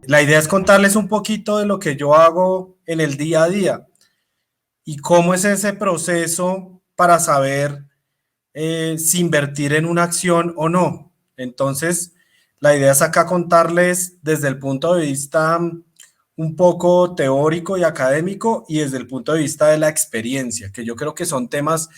La idea es contarles un poquito de lo que yo hago en el día a día y cómo es ese proceso para saber si invertir en una acción o no. Entonces, la idea es acá contarles desde el punto de vista un poco teórico y académico y desde el punto de vista de la experiencia, que yo creo que son temas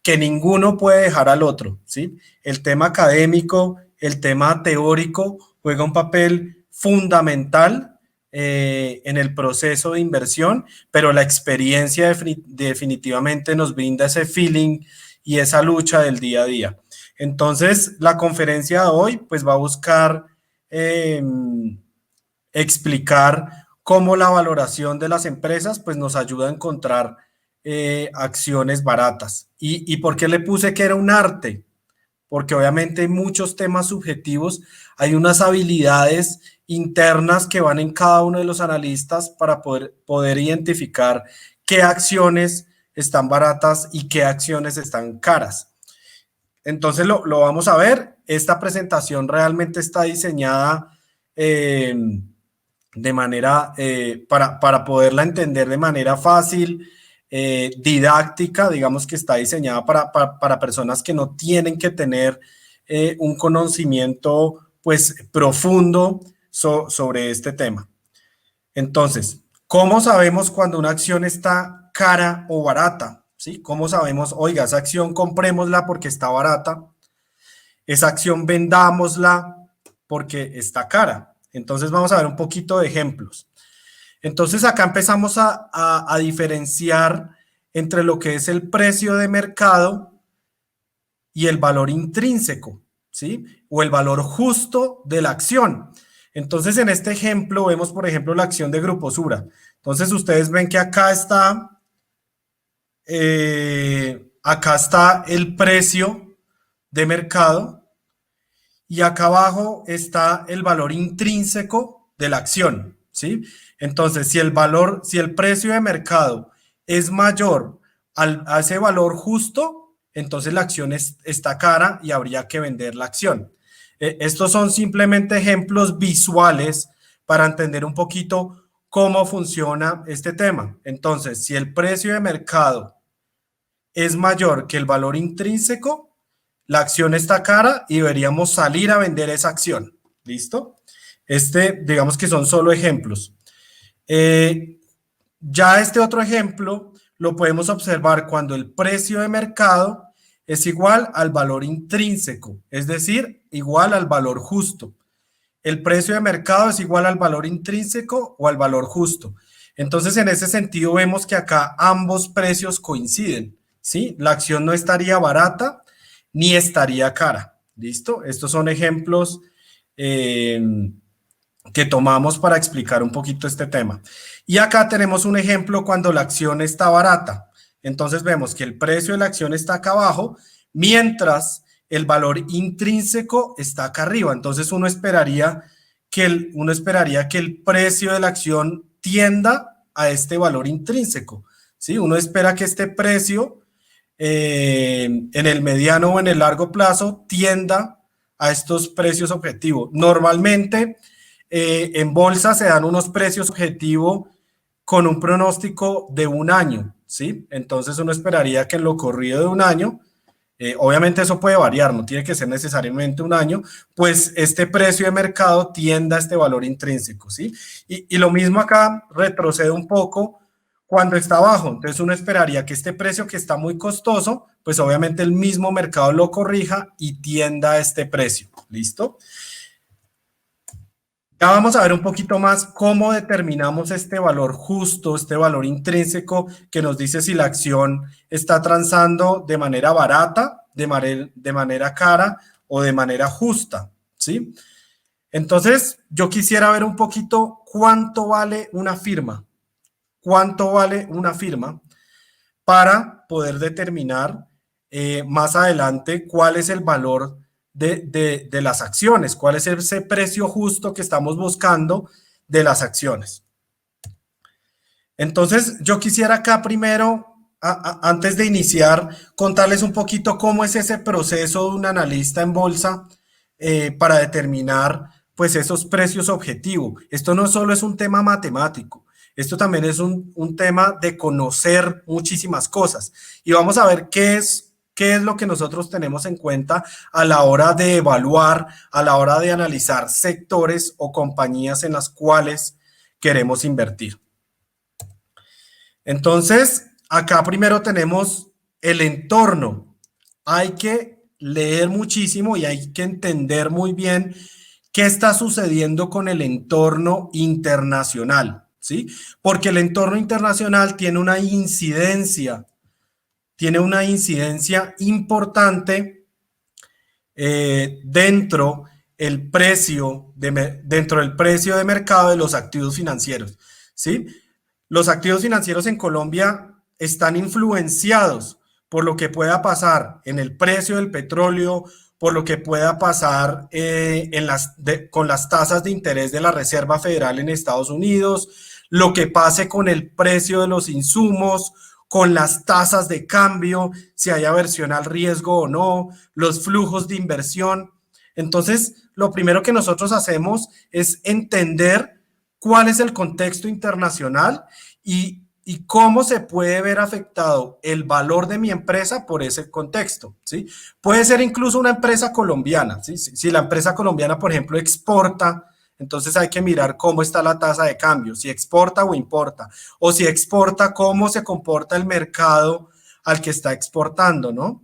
que ninguno puede dejar al otro, ¿sí? El tema académico, el tema teórico juega un papel fundamental en el proceso de inversión, pero la experiencia definitivamente nos brinda ese feeling y esa lucha del día a día. Entonces, la conferencia de hoy pues va a buscar explicar cómo la valoración de las empresas pues nos ayuda a encontrar acciones baratas. ¿Y por qué le puse que era un arte? Porque obviamente hay muchos temas subjetivos, hay unas habilidades internas que van en cada uno de los analistas para poder identificar qué acciones están baratas y qué acciones están caras. Entonces lo vamos a ver. Esta presentación realmente está diseñada de manera, para poderla entender de manera fácil, didáctica, digamos que está diseñada para personas que no tienen que tener un conocimiento pues profundo sobre este tema. Entonces, ¿cómo sabemos cuando una acción está cara o barata? ¿Sí? ¿Cómo sabemos, oiga, esa acción comprémosla porque está barata, esa acción vendámosla porque está cara? Entonces vamos a ver un poquito de ejemplos. Entonces acá empezamos a diferenciar entre lo que es el precio de mercado y el valor intrínseco, ¿sí? O el valor justo de la acción. Entonces en este ejemplo vemos, por ejemplo, la acción de Grupo Sura. Entonces ustedes ven que acá está el precio de mercado y acá abajo está el valor intrínseco de la acción, ¿sí? Entonces, si el precio de mercado es mayor a ese valor justo, entonces la acción está cara y habría que vender la acción. Estos son simplemente ejemplos visuales para entender un poquito cómo funciona este tema. Entonces, si el precio de mercado es mayor que el valor intrínseco, la acción está cara y deberíamos salir a vender esa acción. ¿Listo? Digamos que son solo ejemplos. Ya este otro ejemplo lo podemos observar cuando el precio de mercado es igual al valor intrínseco, es decir, igual al valor justo. El precio de mercado es igual al valor intrínseco o al valor justo. Entonces, en ese sentido, vemos que acá ambos precios coinciden, ¿sí? La acción no estaría barata ni estaría cara. ¿Listo? Estos son ejemplos que tomamos para explicar un poquito este tema. Y acá tenemos un ejemplo cuando la acción está barata. Entonces vemos que el precio de la acción está acá abajo, mientras el valor intrínseco está acá arriba. Entonces uno esperaría que el precio de la acción tienda a este valor intrínseco, ¿sí? Uno espera que este precio en el mediano o en el largo plazo tienda a estos precios objetivos. Normalmente en bolsa se dan unos precios objetivos con un pronóstico de un año, ¿sí? Entonces uno esperaría que en lo corrido de un año, obviamente eso puede variar, no tiene que ser necesariamente un año, pues este precio de mercado tienda a este valor intrínseco, ¿sí? Y lo mismo acá, retrocede un poco cuando está bajo. Entonces uno esperaría que este precio que está muy costoso, pues obviamente el mismo mercado lo corrija y tienda a este precio. ¿Listo? Ya vamos a ver un poquito más cómo determinamos este valor justo, este valor intrínseco que nos dice si la acción está transando de manera barata, de manera cara o de manera justa, ¿sí? Entonces, yo quisiera ver un poquito cuánto vale una firma. ¿Cuánto vale una firma? Para poder determinar más adelante cuál es el valor de las acciones, cuál es ese precio justo que estamos buscando de las acciones. Entonces, yo quisiera acá primero, antes de iniciar, contarles un poquito cómo es ese proceso de un analista en bolsa para determinar pues esos precios objetivo. Esto no solo es un tema matemático, esto también es un tema de conocer muchísimas cosas. Y vamos a ver qué es lo que nosotros tenemos en cuenta a la hora de evaluar, a la hora de analizar sectores o compañías en las cuales queremos invertir. Entonces, acá primero tenemos el entorno. Hay que leer muchísimo y hay que entender muy bien qué está sucediendo con el entorno internacional, ¿sí? Porque el entorno internacional tiene una incidencia importante dentro dentro del precio de mercado de los activos financieros, ¿sí? Los activos financieros en Colombia están influenciados por lo que pueda pasar en el precio del petróleo, por lo que pueda pasar con las tasas de interés de la Reserva Federal en Estados Unidos, lo que pase con el precio de los insumos, con las tasas de cambio, si hay aversión al riesgo o no, los flujos de inversión. Entonces, lo primero que nosotros hacemos es entender cuál es el contexto internacional y cómo se puede ver afectado el valor de mi empresa por ese contexto, ¿sí? Puede ser incluso una empresa colombiana, ¿sí? Si la empresa colombiana, por ejemplo, exporta, entonces hay que mirar cómo está la tasa de cambio, si exporta o importa, o si exporta, cómo se comporta el mercado al que está exportando, ¿no?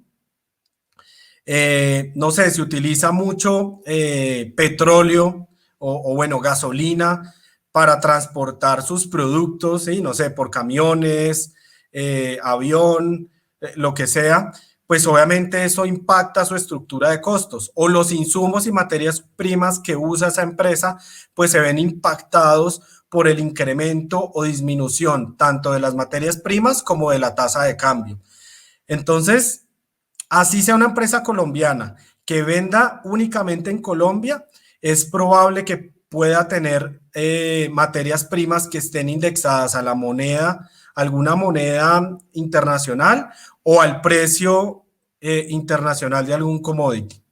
No sé, se utiliza mucho petróleo bueno, gasolina para transportar sus productos, ¿sí? No sé, por camiones, avión, lo que sea, pues obviamente eso impacta su estructura de costos o los insumos y materias primas que usa esa empresa, pues se ven impactados por el incremento o disminución tanto de las materias primas como de la tasa de cambio. Entonces, así sea una empresa colombiana que venda únicamente en Colombia, es probable que pueda tener materias primas que estén indexadas a la moneda, alguna moneda internacional o al precio internacional de algún commodity.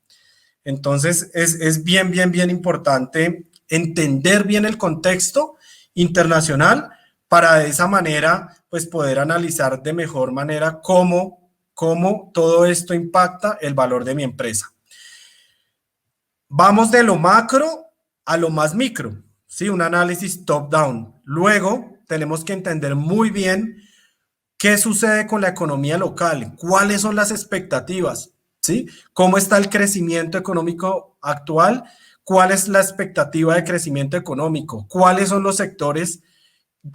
Entonces, es bien importante entender bien el contexto internacional para de esa manera, pues poder analizar de mejor manera cómo todo esto impacta el valor de mi empresa. Vamos de lo macro a lo más micro, ¿sí? Un análisis top-down. Luego tenemos que entender muy bien qué sucede con la economía local, cuáles son las expectativas, ¿sí? ¿Cómo está el crecimiento económico actual? ¿Cuál es la expectativa de crecimiento económico? ¿Cuáles son los sectores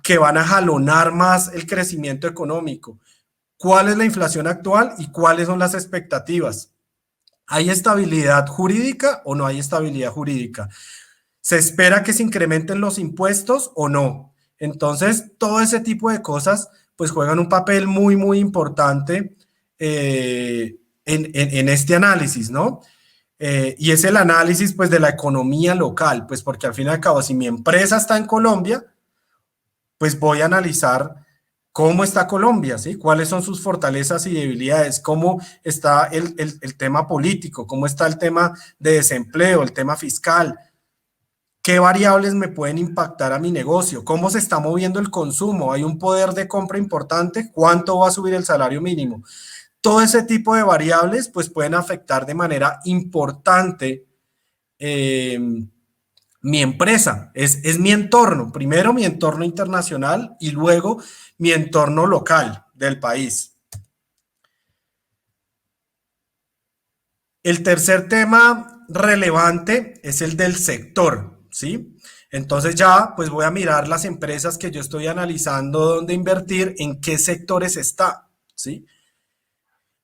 que van a jalonar más el crecimiento económico? ¿Cuál es la inflación actual y cuáles son las expectativas? ¿Hay estabilidad jurídica o no hay estabilidad jurídica? ¿Se espera que se incrementen los impuestos o no? Entonces, todo ese tipo de cosas pues juegan un papel muy importante en este análisis, ¿no? Y es el análisis pues de la economía local, pues porque al fin y al cabo, si mi empresa está en Colombia, pues voy a analizar cómo está Colombia, ¿sí? Cuáles son sus fortalezas y debilidades, cómo está el tema político, cómo está el tema de desempleo, el tema fiscal, qué variables me pueden impactar a mi negocio, cómo se está moviendo el consumo, hay un poder de compra importante, cuánto va a subir el salario mínimo. Todo ese tipo de variables pues pueden afectar de manera importante mi empresa, es mi entorno, primero mi entorno internacional y luego mi entorno local del país. El tercer tema relevante es el del sector, ¿sí? Entonces ya pues voy a mirar las empresas que yo estoy analizando dónde invertir, en qué sectores está, ¿sí?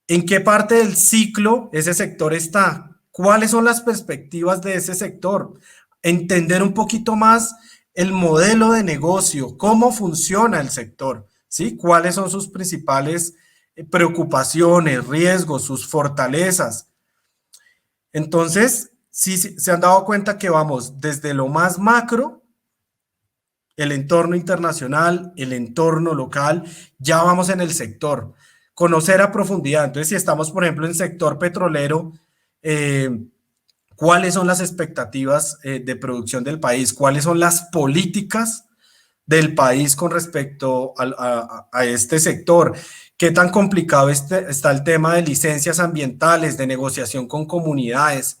¿En qué parte del ciclo ese sector está? ¿Cuáles son las perspectivas de ese sector? Entender un poquito más el modelo de negocio, cómo funciona el sector, ¿sí? ¿Cuáles son sus principales preocupaciones, riesgos, sus fortalezas? Entonces, sí, se han dado cuenta que vamos desde lo más macro, el entorno internacional, el entorno local, ya vamos en el sector. Conocer a profundidad. Entonces, si estamos, por ejemplo, en sector petrolero, cuáles son las expectativas de producción del país, cuáles son las políticas del país con respecto a este sector, qué tan complicado está el tema de licencias ambientales, de negociación con comunidades,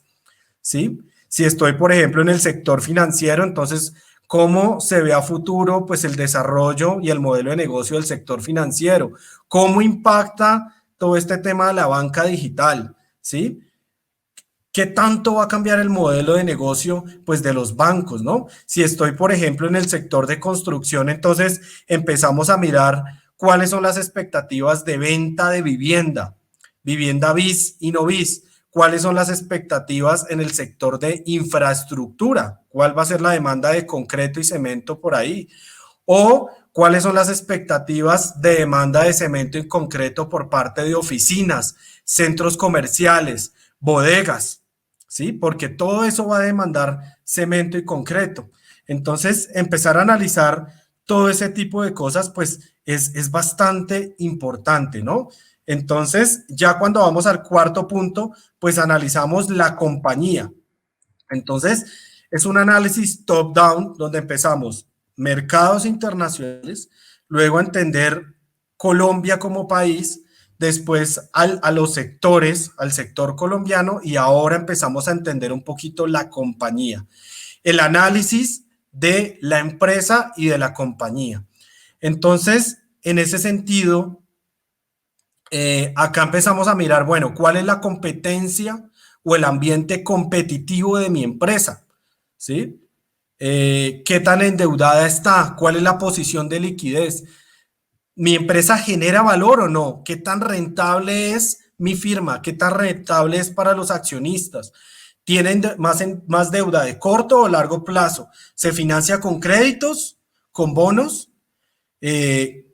¿sí? Si estoy, por ejemplo, en el sector financiero, entonces, ¿cómo se ve a futuro pues, el desarrollo y el modelo de negocio del sector financiero? ¿Cómo impacta todo este tema de la banca digital? ¿Sí? ¿Qué tanto va a cambiar el modelo de negocio pues, de los bancos, ¿no? Si estoy, por ejemplo, en el sector de construcción, entonces empezamos a mirar cuáles son las expectativas de venta de vivienda, vivienda bis y no bis, cuáles son las expectativas en el sector de infraestructura, cuál va a ser la demanda de concreto y cemento por ahí, o cuáles son las expectativas de demanda de cemento y concreto por parte de oficinas, centros comerciales, bodegas, ¿sí? Porque todo eso va a demandar cemento y concreto. Entonces, empezar a analizar todo ese tipo de cosas, pues es bastante importante, ¿no? Entonces, ya cuando vamos al cuarto punto, pues analizamos la compañía. Entonces, es un análisis top-down donde empezamos mercados internacionales, luego entender Colombia como país, después a los sectores, al sector colombiano y ahora empezamos a entender un poquito la compañía. El análisis de la empresa y de la compañía. Entonces, en ese sentido, acá empezamos a mirar, bueno, ¿cuál es la competencia o el ambiente competitivo de mi empresa? ¿Sí? ¿Qué tan endeudada está? ¿Cuál es la posición de liquidez? ¿Mi empresa genera valor o no? ¿Qué tan rentable es mi firma? ¿Qué tan rentable es para los accionistas? ¿Tienen más deuda de corto o largo plazo? ¿Se financia con créditos, con bonos?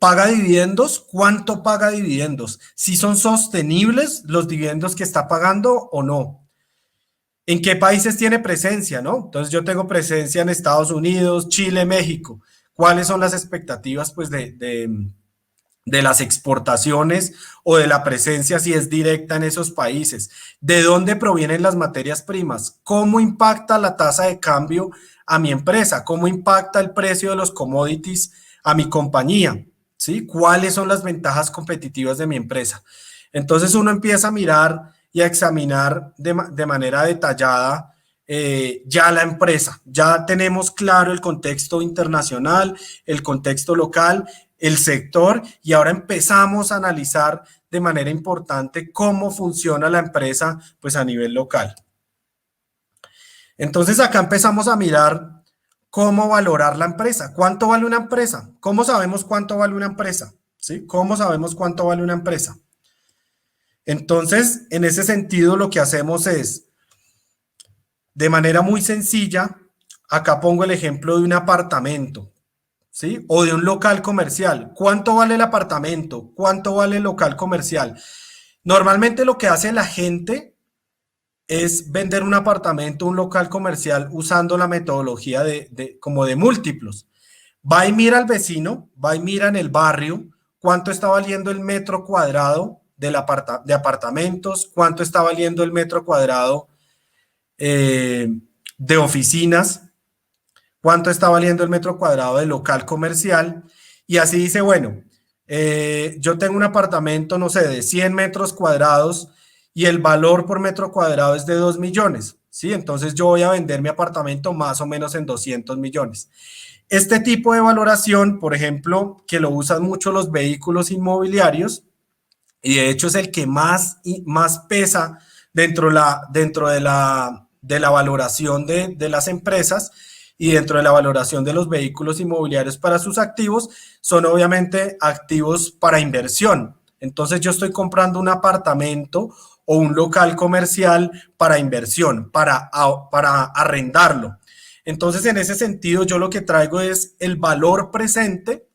¿Paga dividendos? ¿Cuánto paga dividendos? ¿Si son sostenibles los dividendos que está pagando o no? ¿En qué países tiene presencia, no? Entonces yo tengo presencia en Estados Unidos, Chile, México. ¿Cuáles son las expectativas pues, de las exportaciones o de la presencia si es directa en esos países? ¿De dónde provienen las materias primas? ¿Cómo impacta la tasa de cambio a mi empresa? ¿Cómo impacta el precio de los commodities a mi compañía? ¿Sí? ¿Cuáles son las ventajas competitivas de mi empresa? Entonces uno empieza a mirar y a examinar de manera detallada ya la empresa. Ya tenemos claro el contexto internacional, el contexto local, el sector y ahora empezamos a analizar de manera importante cómo funciona la empresa pues a nivel local. Entonces acá empezamos a mirar cómo valorar la empresa. ¿Cuánto vale una empresa? ¿Cómo sabemos cuánto vale una empresa? ¿Sí? ¿Cómo sabemos cuánto vale una empresa? Entonces, en ese sentido, lo que hacemos es, de manera muy sencilla, acá pongo el ejemplo de un apartamento, ¿sí? O de un local comercial. ¿Cuánto vale el apartamento? ¿Cuánto vale el local comercial? Normalmente lo que hace la gente es vender un apartamento, un local comercial, usando la metodología como de múltiplos. Va y mira al vecino, va y mira en el barrio cuánto está valiendo el metro cuadrado de apartamentos, cuánto está valiendo el metro cuadrado de oficinas, cuánto está valiendo el metro cuadrado de local comercial, y así dice, bueno, yo tengo un apartamento, no sé, de 100 metros cuadrados y el valor por metro cuadrado es de 2 millones, ¿sí? Entonces yo voy a vender mi apartamento más o menos en 200 millones. Este tipo de valoración, por ejemplo, que lo usan mucho los vehículos inmobiliarios, y de hecho es el que más pesa dentro de la valoración de las empresas y dentro de la valoración de los vehículos inmobiliarios para sus activos, son obviamente activos para inversión. Entonces yo estoy comprando un apartamento o un local comercial para inversión, para arrendarlo. Entonces en ese sentido yo lo que traigo es el valor presente,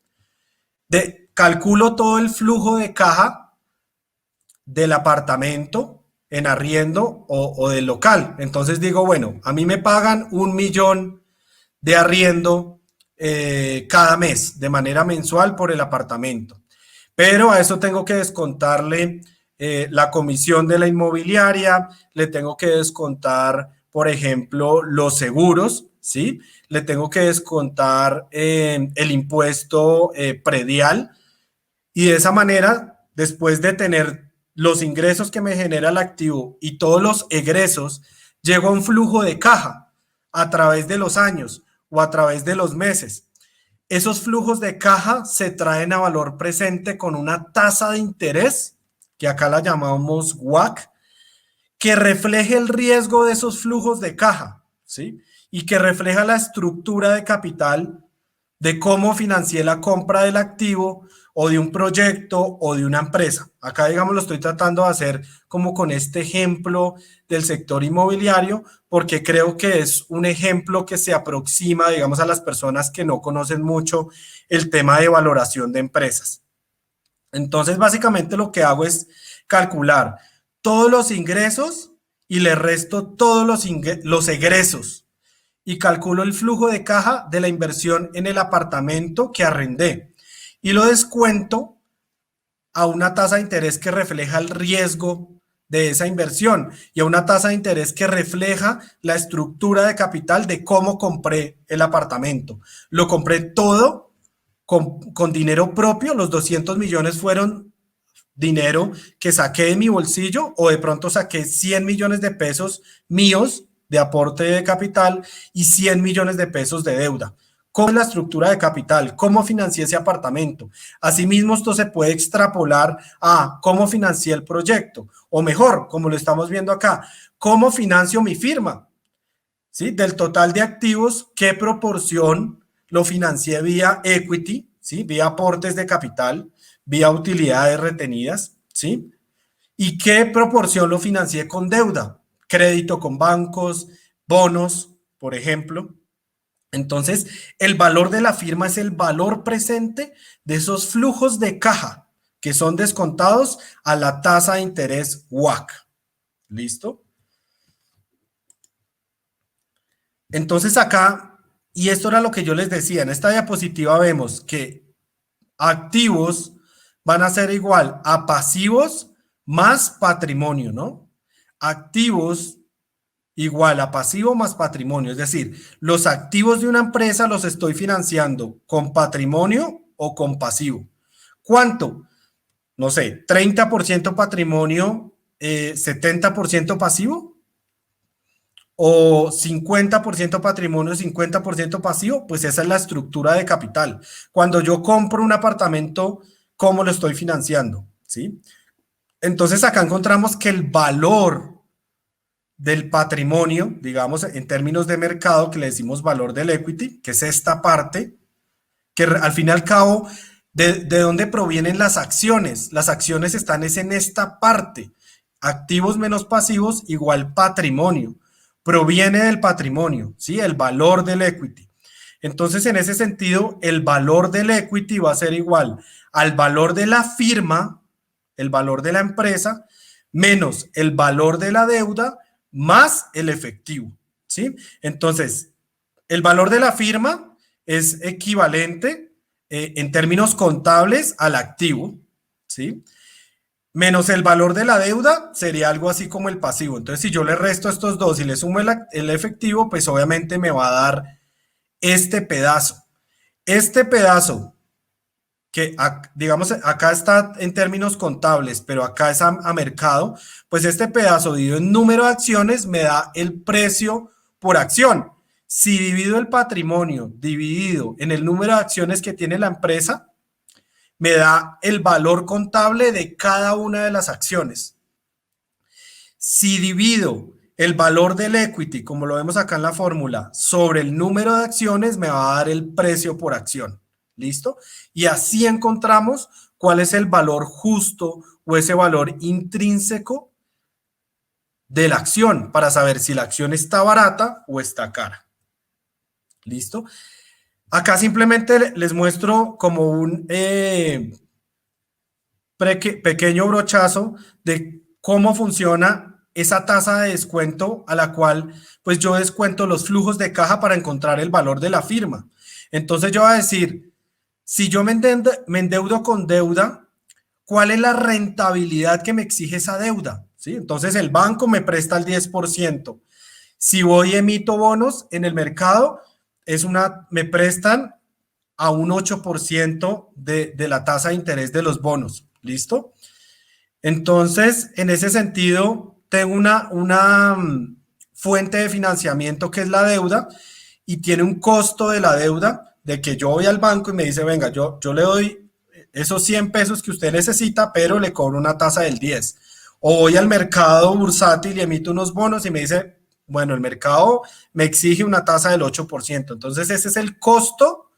calculo todo el flujo de caja del apartamento en arriendo o del local. Entonces digo, bueno, a mí me pagan 1 millón de arriendo cada mes, de manera mensual por el apartamento. Pero a eso tengo que descontarle la comisión de la inmobiliaria, le tengo que descontar por ejemplo, los seguros, ¿sí? Le tengo que descontar el impuesto predial y de esa manera, después de tener los ingresos que me genera el activo y todos los egresos, llego a un flujo de caja a través de los años o a través de los meses. Esos flujos de caja se traen a valor presente con una tasa de interés, que acá la llamamos WACC, que refleje el riesgo de esos flujos de caja, ¿sí? Y que refleja la estructura de capital de cómo financié la compra del activo o de un proyecto o de una empresa. Acá, digamos, lo estoy tratando de hacer como con este ejemplo del sector inmobiliario, porque creo que es un ejemplo que se aproxima, digamos, a las personas que no conocen mucho el tema de valoración de empresas. Entonces, básicamente lo que hago es calcular todos los ingresos y le resto todos los egresos y calculo el flujo de caja de la inversión en el apartamento que arrendé y lo descuento a una tasa de interés que refleja el riesgo de esa inversión y a una tasa de interés que refleja la estructura de capital de cómo compré el apartamento. Lo compré todo con dinero propio, los 200 millones fueron dinero que saqué de mi bolsillo o de pronto saqué 100 millones de pesos míos de aporte de capital y 100 millones de pesos de deuda. ¿Cómo es la estructura de capital? ¿Cómo financié ese apartamento? Asimismo, esto se puede extrapolar a cómo financié el proyecto, o mejor, como lo estamos viendo acá, ¿cómo financio mi firma? ¿Sí? Del total de activos, ¿qué proporción lo financié vía equity? ¿Sí? Vía aportes de capital, vía utilidades retenidas, ¿sí? ¿Y qué proporción lo financié con deuda? Crédito con bancos, bonos, por ejemplo. Entonces, el valor de la firma es el valor presente de esos flujos de caja que son descontados a la tasa de interés WACC. ¿Listo? Entonces acá, y esto era lo que yo les decía, en esta diapositiva vemos que activos van a ser igual a pasivos más patrimonio, ¿no? Activos igual a pasivo más patrimonio, es decir, los activos de una empresa los estoy financiando con patrimonio o con pasivo. ¿Cuánto? No sé, 30% patrimonio, 70% pasivo o 50% patrimonio, 50% pasivo, pues esa es la estructura de capital. Cuando yo compro un apartamento, ¿cómo lo estoy financiando? ¿Sí? Entonces acá encontramos que el valor del patrimonio, digamos, en términos de mercado, que le decimos valor del equity, que es esta parte, que al fin y al cabo, ¿de dónde provienen las acciones? Las acciones están es en esta parte, activos menos pasivos igual patrimonio, proviene del patrimonio, ¿sí? El valor del equity. Entonces, en ese sentido, el valor del equity va a ser igual al valor de la firma, el valor de la empresa, menos el valor de la deuda, más el efectivo, ¿sí? Entonces, el valor de la firma es equivalente en términos contables al activo, ¿sí? Menos el valor de la deuda sería algo así como el pasivo. Entonces, si yo le resto estos dos y le sumo el efectivo, pues obviamente me va a dar este pedazo. Este pedazo que digamos acá está en términos contables, pero acá es a mercado, pues este pedazo dividido en número de acciones me da el precio por acción. Si divido el patrimonio dividido en el número de acciones que tiene la empresa, me da el valor contable de cada una de las acciones. Si divido el valor del equity, como lo vemos acá en la fórmula, sobre el número de acciones, me va a dar el precio por acción. ¿Listo? Y así encontramos cuál es el valor justo o ese valor intrínseco de la acción para saber si la acción está barata o está cara. ¿Listo? Acá simplemente les muestro como un pequeño brochazo de cómo funciona esa tasa de descuento a la cual pues yo descuento los flujos de caja para encontrar el valor de la firma. Entonces yo voy a decir, si yo me endeudo con deuda, ¿cuál es la rentabilidad que me exige esa deuda? ¿Sí? Entonces el banco me presta el 10%. Si voy y emito bonos en el mercado, me prestan a un 8% de la tasa de interés de los bonos. ¿Listo? Entonces, en ese sentido, tengo una fuente de financiamiento que es la deuda y tiene un costo de la deuda de que yo voy al banco y me dice, venga, yo le doy esos 100 pesos que usted necesita, pero le cobro una tasa del 10. O voy al mercado bursátil y emito unos bonos y me dice, bueno, el mercado me exige una tasa del 8%. Entonces, ese es el costo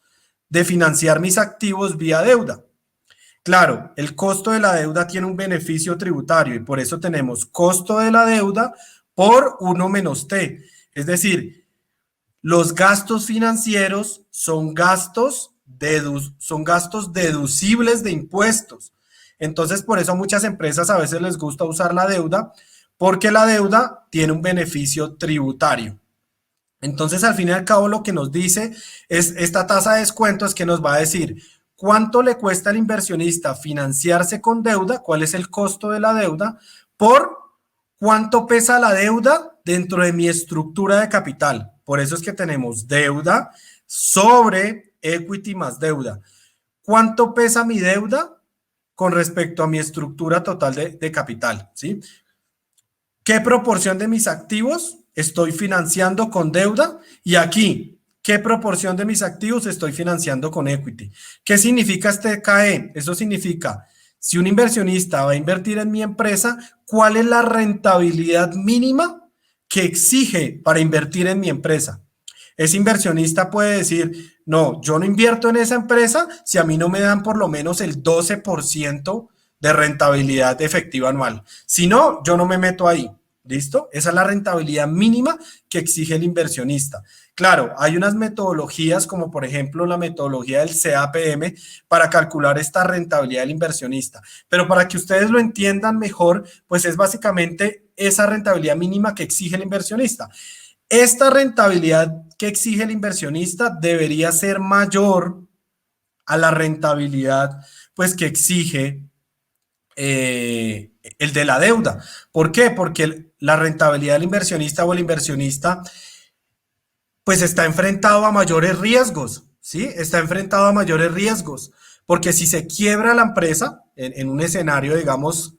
de financiar mis activos vía deuda. Claro, el costo de la deuda tiene un beneficio tributario y por eso tenemos costo de la deuda por 1 menos T. Es decir, los gastos financieros son son gastos deducibles de impuestos. Entonces, por eso a muchas empresas a veces les gusta usar la deuda, porque la deuda tiene un beneficio tributario. Entonces, al fin y al cabo, lo que nos dice es esta tasa de descuento es que nos va a decir cuánto le cuesta al inversionista financiarse con deuda, cuál es el costo de la deuda, por cuánto pesa la deuda dentro de mi estructura de capital. Por eso es que tenemos deuda sobre equity más deuda. ¿Cuánto pesa mi deuda con respecto a mi estructura total de capital? ¿Sí? ¿Qué proporción de mis activos estoy financiando con deuda? Y aquí, ¿qué proporción de mis activos estoy financiando con equity? ¿Qué significa este KE? Eso significa, si un inversionista va a invertir en mi empresa, ¿cuál es la rentabilidad mínima que exige para invertir en mi empresa? Ese inversionista puede decir, no, yo no invierto en esa empresa si a mí no me dan por lo menos el 12% de rentabilidad efectiva anual. Si no, yo no me meto ahí. ¿Listo? Esa es la rentabilidad mínima que exige el inversionista. Claro, hay unas metodologías como por ejemplo la metodología del CAPM para calcular esta rentabilidad del inversionista. Pero para que ustedes lo entiendan mejor, pues es básicamente esa rentabilidad mínima que exige el inversionista. Esta rentabilidad que exige el inversionista debería ser mayor a la rentabilidad pues que exige el de la deuda. ¿Por qué? Porque la rentabilidad del inversionista o el inversionista pues está enfrentado a mayores riesgos, ¿sí? Está enfrentado a mayores riesgos, porque si se quiebra la empresa en un escenario, digamos,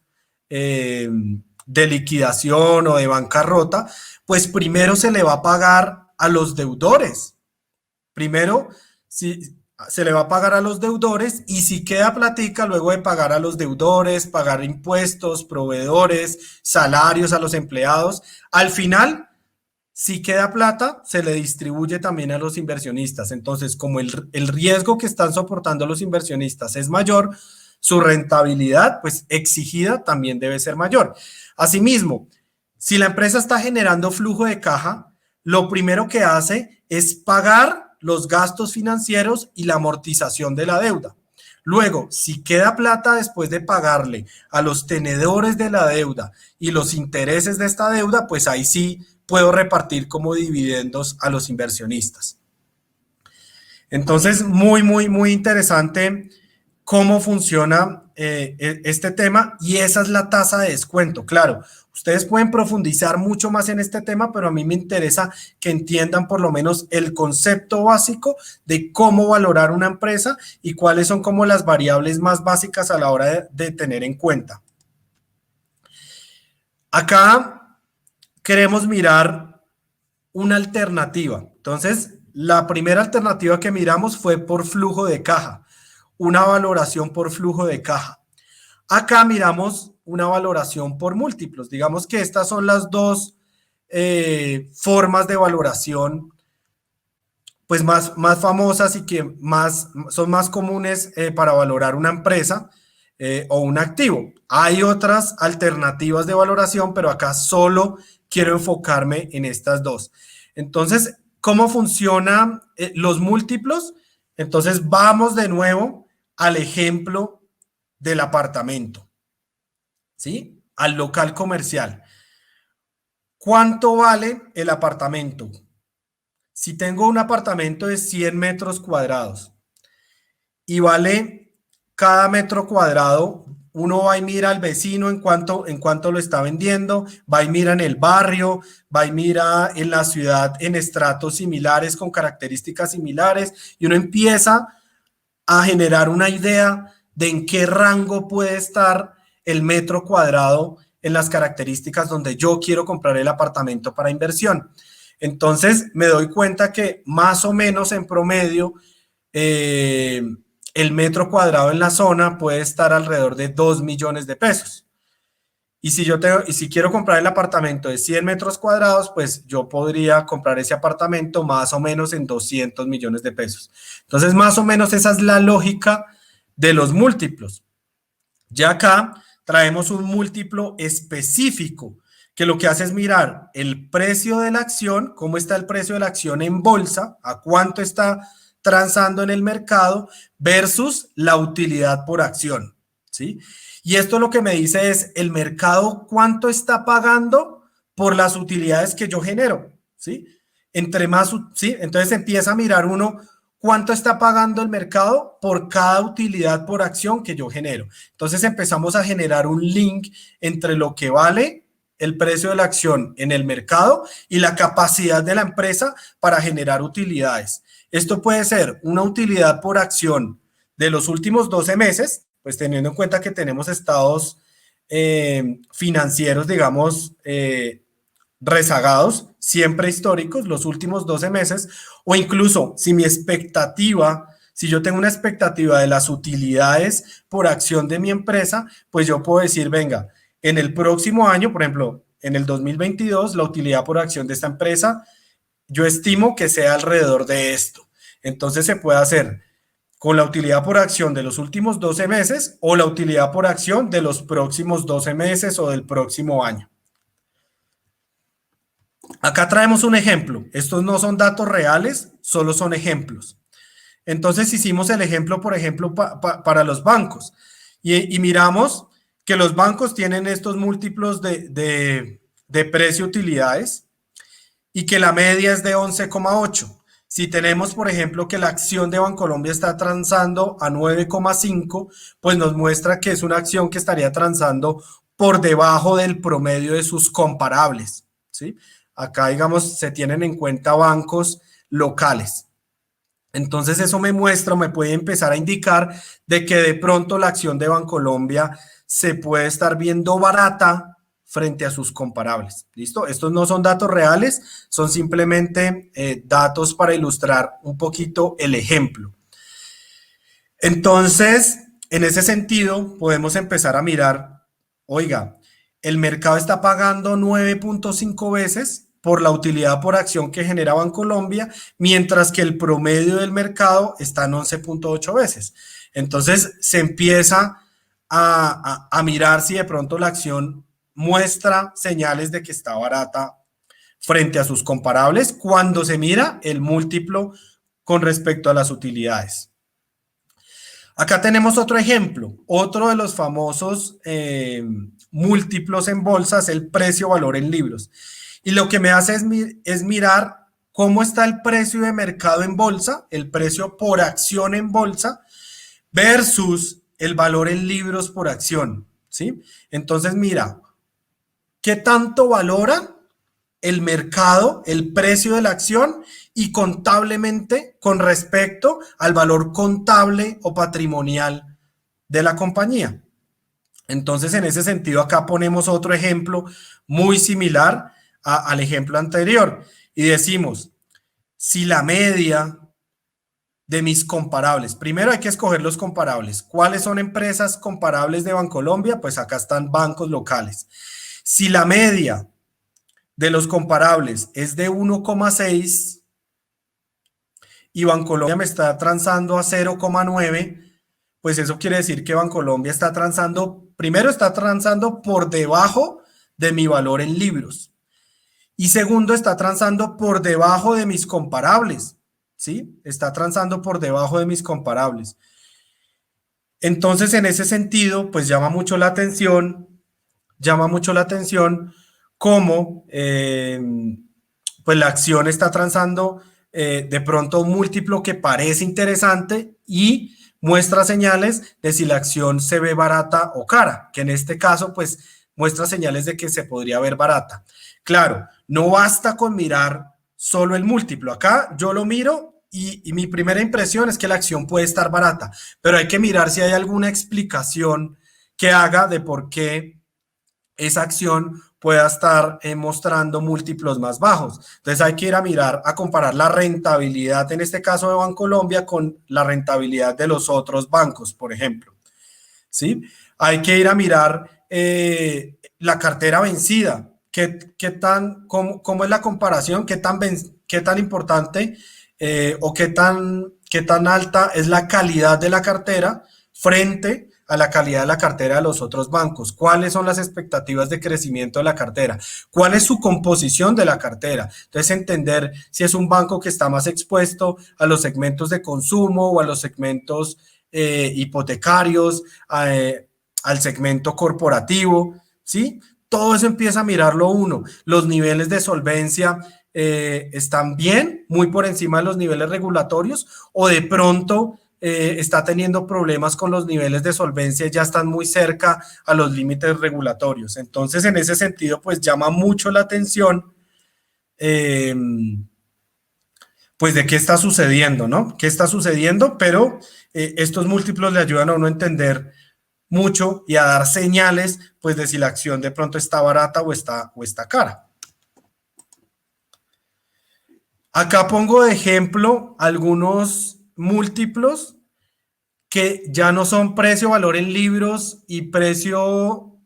de liquidación o de bancarrota, pues primero se le va a pagar a los deudores. Primero, si, se le va a pagar a los deudores y si queda platica luego de pagar a los deudores, pagar impuestos, proveedores, salarios a los empleados, al final, si queda plata, se le distribuye también a los inversionistas. Entonces, como el riesgo que están soportando los inversionistas es mayor, su rentabilidad, pues exigida, también debe ser mayor. Asimismo, si la empresa está generando flujo de caja, lo primero que hace es pagar los gastos financieros y la amortización de la deuda. Luego, si queda plata después de pagarle a los tenedores de la deuda y los intereses de esta deuda, pues ahí sí puedo repartir como dividendos a los inversionistas. Entonces, muy interesante cómo funciona este tema y esa es la tasa de descuento. Claro, ustedes pueden profundizar mucho más en este tema, pero a mí me interesa que entiendan por lo menos el concepto básico de cómo valorar una empresa y cuáles son como las variables más básicas a la hora de tener en cuenta. Acá queremos mirar una alternativa. Entonces, la primera alternativa que miramos fue por flujo de caja, una valoración por flujo de caja. Acá miramos una valoración por múltiplos. Digamos que estas son las dos formas de valoración pues más famosas y que son más comunes para valorar una empresa o un activo. Hay otras alternativas de valoración, pero acá solo quiero enfocarme en estas dos. Entonces, ¿cómo funcionan los múltiplos? Entonces, vamos de nuevo al ejemplo del apartamento, ¿sí? Al local comercial. ¿Cuánto vale el apartamento? Si tengo un apartamento de 100 metros cuadrados y vale cada metro cuadrado uno va y mira al vecino en cuanto lo está vendiendo, va y mira en el barrio, va y mira en la ciudad en estratos similares con características similares y uno empieza a generar una idea de en qué rango puede estar el metro cuadrado en las características donde yo quiero comprar el apartamento para inversión. Entonces me doy cuenta que más o menos en promedio el metro cuadrado en la zona puede estar alrededor de 2 millones de pesos. Y si quiero comprar el apartamento de 100 metros cuadrados, pues yo podría comprar ese apartamento más o menos en 200 millones de pesos. Entonces, más o menos esa es la lógica de los múltiplos. Ya acá traemos un múltiplo específico que lo que hace es mirar el precio de la acción, cómo está el precio de la acción en bolsa, a cuánto está transando en el mercado versus la utilidad por acción, ¿sí? Y esto lo que me dice es el mercado cuánto está pagando por las utilidades que yo genero, ¿sí? Entre más, ¿sí? Entonces empieza a mirar uno cuánto está pagando el mercado por cada utilidad por acción que yo genero. Entonces empezamos a generar un link entre lo que vale el precio de la acción en el mercado y la capacidad de la empresa para generar utilidades. Esto puede ser una utilidad por acción de los últimos 12 meses, pues teniendo en cuenta que tenemos estados financieros, digamos, rezagados, siempre históricos, los últimos 12 meses, o incluso si mi expectativa, si yo tengo una expectativa de las utilidades por acción de mi empresa, pues yo puedo decir, venga, en el próximo año, por ejemplo, en el 2022, la utilidad por acción de esta empresa, yo estimo que sea alrededor de esto. Entonces se puede hacer con la utilidad por acción de los últimos 12 meses o la utilidad por acción de los próximos 12 meses o del próximo año. Acá traemos un ejemplo. Estos no son datos reales, solo son ejemplos. Entonces hicimos el ejemplo, por ejemplo, para los bancos. Y miramos que los bancos tienen estos múltiplos de precio-utilidades y que la media es de 11,8. Si tenemos, por ejemplo, que la acción de Bancolombia está transando a 9,5, pues nos muestra que es una acción que estaría transando por debajo del promedio de sus comparables, ¿sí? Acá, digamos, se tienen en cuenta bancos locales. Entonces eso me muestra, me puede empezar a indicar de que de pronto la acción de Bancolombia se puede estar viendo barata frente a sus comparables. ¿Listo? Estos no son datos reales, son simplemente datos para ilustrar un poquito el ejemplo. Entonces, en ese sentido, podemos empezar a mirar, oiga, el mercado está pagando 9.5 veces por la utilidad por acción que genera Bancolombia, mientras que el promedio del mercado está en 11.8 veces. Entonces se empieza a mirar si de pronto la acción muestra señales de que está barata frente a sus comparables cuando se mira el múltiplo con respecto a las utilidades. Acá tenemos otro ejemplo, otro de los famosos múltiplos en bolsa es el precio-valor en libros. Y lo que me hace es mirar cómo está el precio de mercado en bolsa, el precio por acción en bolsa, versus el valor en libros por acción, ¿sí? Entonces, mira, ¿qué tanto valora el mercado, el precio de la acción y contablemente con respecto al valor contable o patrimonial de la compañía? Entonces, en ese sentido, acá ponemos otro ejemplo muy similar al ejemplo anterior y decimos, si la media de mis comparables, primero hay que escoger los comparables. ¿Cuáles son empresas comparables de Bancolombia? Pues acá están bancos locales. Si la media de los comparables es de 1,6 y Bancolombia me está transando a 0,9, pues eso quiere decir que Bancolombia está transando, primero está transando por debajo de mi valor en libros y segundo está transando por debajo de mis comparables, ¿sí? Está transando por debajo de mis comparables. Entonces, en ese sentido, pues llama mucho la atención cómo pues la acción está transando de pronto un múltiplo que parece interesante y muestra señales de si la acción se ve barata o cara, que en este caso, pues, muestra señales de que se podría ver barata. Claro, no basta con mirar solo el múltiplo. Acá yo lo miro y mi primera impresión es que la acción puede estar barata, pero hay que mirar si hay alguna explicación que haga de por qué esa acción pueda estar mostrando múltiplos más bajos. Entonces hay que ir a mirar, a comparar la rentabilidad, en este caso de Bancolombia, con la rentabilidad de los otros bancos, por ejemplo. ¿Sí? Hay que ir a mirar la cartera vencida, cómo es la comparación, qué tan importante o qué tan alta es la calidad de la cartera frente a la calidad de la cartera de los otros bancos. ¿Cuáles son las expectativas de crecimiento de la cartera? ¿Cuál es su composición de la cartera? Entonces, entender si es un banco que está más expuesto a los segmentos de consumo o a los segmentos hipotecarios, al segmento corporativo, ¿sí? Todo eso empieza a mirarlo uno. Los niveles de solvencia están bien, muy por encima de los niveles regulatorios, o de pronto está teniendo problemas con los niveles de solvencia, ya están muy cerca a los límites regulatorios. Entonces, en ese sentido, pues llama mucho la atención pues de qué está sucediendo, ¿no? ¿Qué está sucediendo? Pero estos múltiplos le ayudan a uno a entender mucho y a dar señales, pues, de si la acción de pronto está barata o está cara. Acá pongo de ejemplo algunos múltiplos que ya no son precio-valor en libros y precio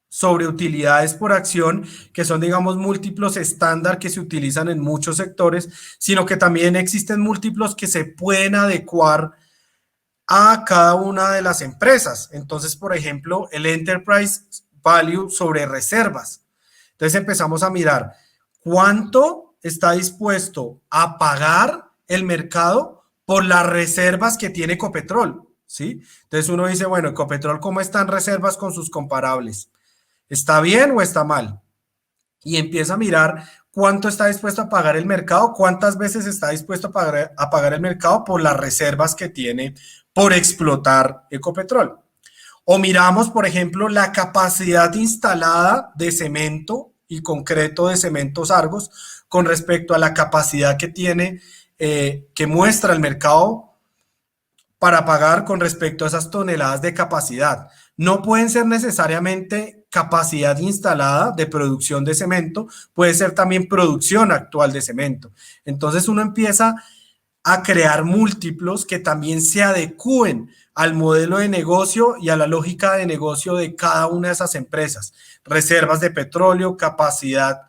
sobre utilidades por acción, que son, digamos, múltiplos estándar que se utilizan en muchos sectores, sino que también existen múltiplos que se pueden adecuar a cada una de las empresas. Entonces, por ejemplo, el Enterprise Value sobre reservas. Entonces empezamos a mirar cuánto está dispuesto a pagar el mercado por las reservas que tiene Ecopetrol, ¿sí? Entonces uno dice, bueno, Ecopetrol, ¿cómo están reservas con sus comparables? ¿Está bien o está mal? Y empieza a mirar cuánto está dispuesto a pagar el mercado, cuántas veces está dispuesto a pagar el mercado por las reservas que tiene por explotar Ecopetrol. O miramos, por ejemplo, la capacidad instalada de cemento y concreto de Cementos Argos con respecto a la capacidad que tiene, que muestra el mercado para pagar con respecto a esas toneladas de capacidad. No pueden ser necesariamente capacidad instalada de producción de cemento, puede ser también producción actual de cemento. Entonces uno empieza a crear múltiplos que también se adecúen al modelo de negocio y a la lógica de negocio de cada una de esas empresas. Reservas de petróleo, capacidad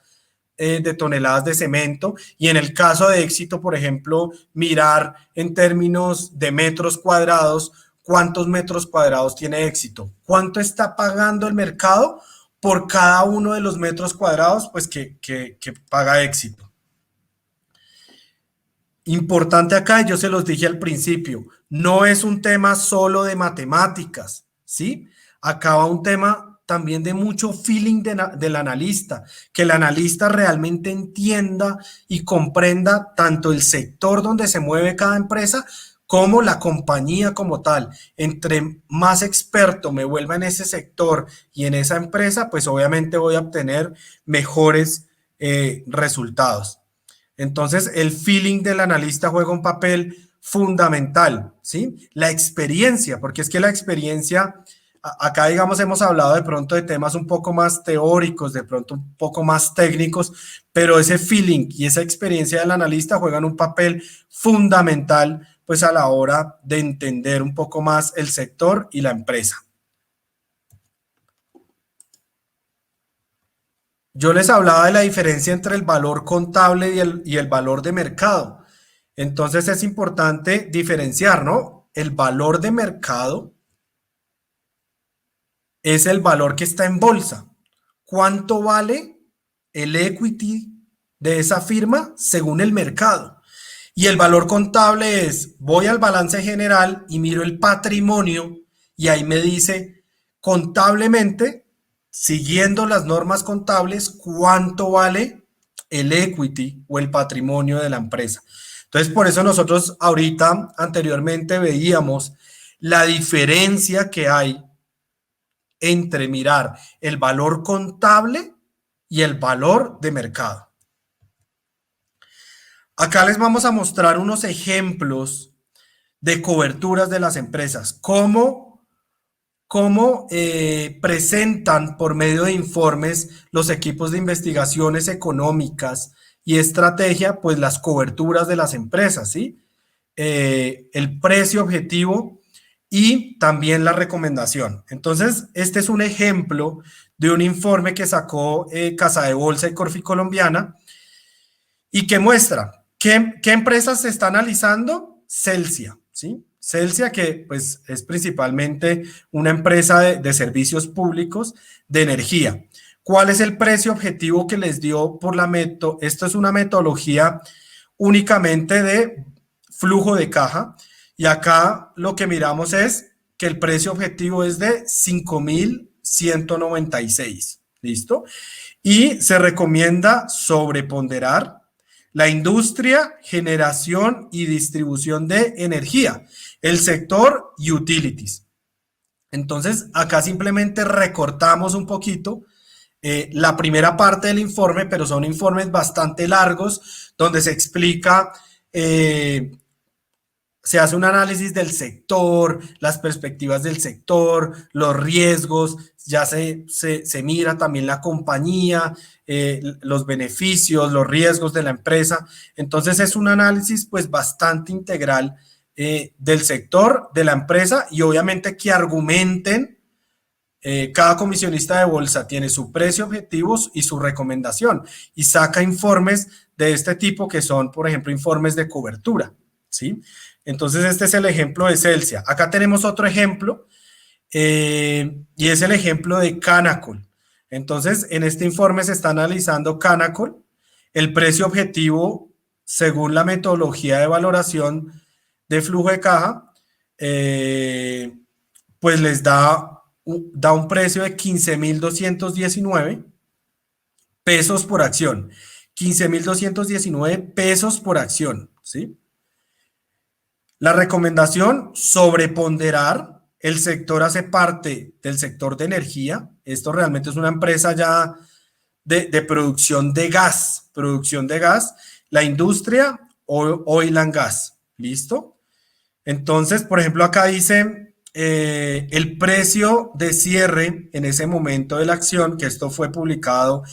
de toneladas de cemento, y en el caso de éxito, por ejemplo, mirar en términos de metros cuadrados, cuántos metros cuadrados tiene éxito, cuánto está pagando el mercado por cada uno de los metros cuadrados pues que paga éxito. Importante acá, yo se los dije al principio, no es un tema solo de matemáticas, ¿sí? Acá va un tema también de mucho feeling del analista, que el analista realmente entienda y comprenda tanto el sector donde se mueve cada empresa como la compañía como tal. Entre más experto me vuelva en ese sector y en esa empresa, pues obviamente voy a obtener mejores resultados. Entonces, el feeling del analista juega un papel fundamental, ¿sí? La experiencia, porque es que la experiencia, acá digamos hemos hablado de pronto de temas un poco más teóricos, de pronto un poco más técnicos, pero ese feeling y esa experiencia del analista juegan un papel fundamental pues a la hora de entender un poco más el sector y la empresa. Yo les hablaba de la diferencia entre el valor contable y el valor de mercado. Entonces es importante diferenciar, ¿no? El valor de mercado es el valor que está en bolsa. ¿Cuánto vale el equity de esa firma según el mercado? Y el valor contable es, voy al balance general y miro el patrimonio y ahí me dice contablemente, siguiendo las normas contables, cuánto vale el equity o el patrimonio de la empresa. Entonces, por eso nosotros ahorita, anteriormente, veíamos la diferencia que hay entre mirar el valor contable y el valor de mercado. Acá les vamos a mostrar unos ejemplos de coberturas de las empresas, cómo presentan por medio de informes los equipos de investigaciones económicas y estrategia, pues las coberturas de las empresas, ¿sí? El precio objetivo y también la recomendación. Entonces, este es un ejemplo de un informe que sacó Casa de Bolsa y Corfi Colombiana y que muestra qué empresas se está analizando. Celsia, ¿sí? Celsia, que pues es principalmente una empresa de servicios públicos de energía. ¿Cuál es el precio objetivo que les dio por la Esto es una metodología únicamente de flujo de caja. Y acá lo que miramos es que el precio objetivo es de 5.196. ¿Listo? Y se recomienda sobreponderar la industria, generación y distribución de energía, el sector utilities. Entonces, acá simplemente recortamos un poquito la primera parte del informe, pero son informes bastante largos, donde se explica, se hace un análisis del sector, las perspectivas del sector, los riesgos, ya se mira también la compañía, los beneficios, los riesgos de la empresa. Entonces es un análisis pues bastante integral del sector, de la empresa y obviamente que argumenten. Cada comisionista de bolsa tiene su precio objetivos y su recomendación y saca informes de este tipo que son, por ejemplo, informes de cobertura, ¿sí? Entonces, este es el ejemplo de Celsia. Acá tenemos otro ejemplo y es el ejemplo de Canacol. Entonces, en este informe se está analizando Canacol, el precio objetivo según la metodología de valoración de flujo de caja, pues les da un precio de 15.219 pesos por acción. 15.219 pesos por acción, ¿sí? La recomendación, sobreponderar. El sector hace parte del sector de energía. Esto realmente es una empresa ya de producción de gas. La industria, oil and gas. ¿Listo? Entonces, por ejemplo, acá dice el precio de cierre en ese momento de la acción, que esto fue publicado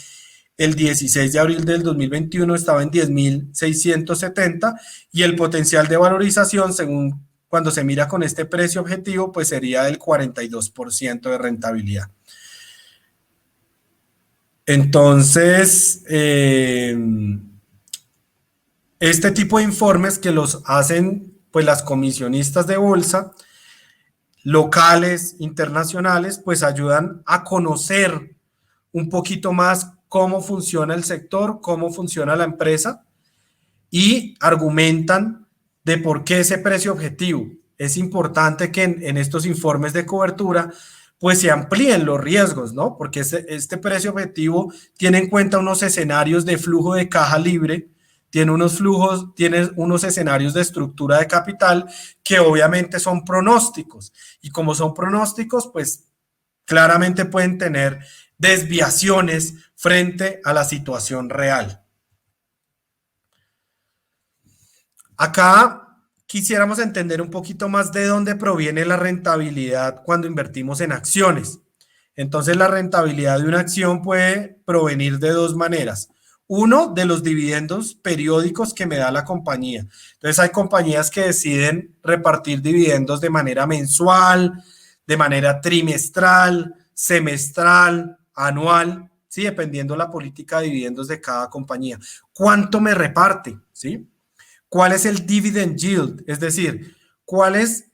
el 16 de abril del 2021, estaba en 10.670 y el potencial de valorización, según cuando se mira con este precio objetivo, pues sería del 42% de rentabilidad. Entonces, este tipo de informes que los hacen pues las comisionistas de bolsa, locales, internacionales, pues ayudan a conocer un poquito más cómo funciona el sector, cómo funciona la empresa y argumentan de por qué ese precio objetivo. Es importante que en estos informes de cobertura pues se amplíen los riesgos, ¿no? Porque este precio objetivo tiene en cuenta unos escenarios de flujo de caja libre, tiene unos escenarios de estructura de capital que obviamente son pronósticos. Y como son pronósticos, pues claramente pueden tener desviaciones frente a la situación real. Acá quisiéramos entender un poquito más de dónde proviene la rentabilidad cuando invertimos en acciones. Entonces, la rentabilidad de una acción puede provenir de dos maneras. Uno, de los dividendos periódicos que me da la compañía. Entonces, hay compañías que deciden repartir dividendos de manera mensual, de manera trimestral, semestral, anual, ¿sí? Dependiendo la política de dividendos de cada compañía. ¿Cuánto me reparte? ¿Sí? ¿Cuál es el dividend yield? Es decir, ¿cuál es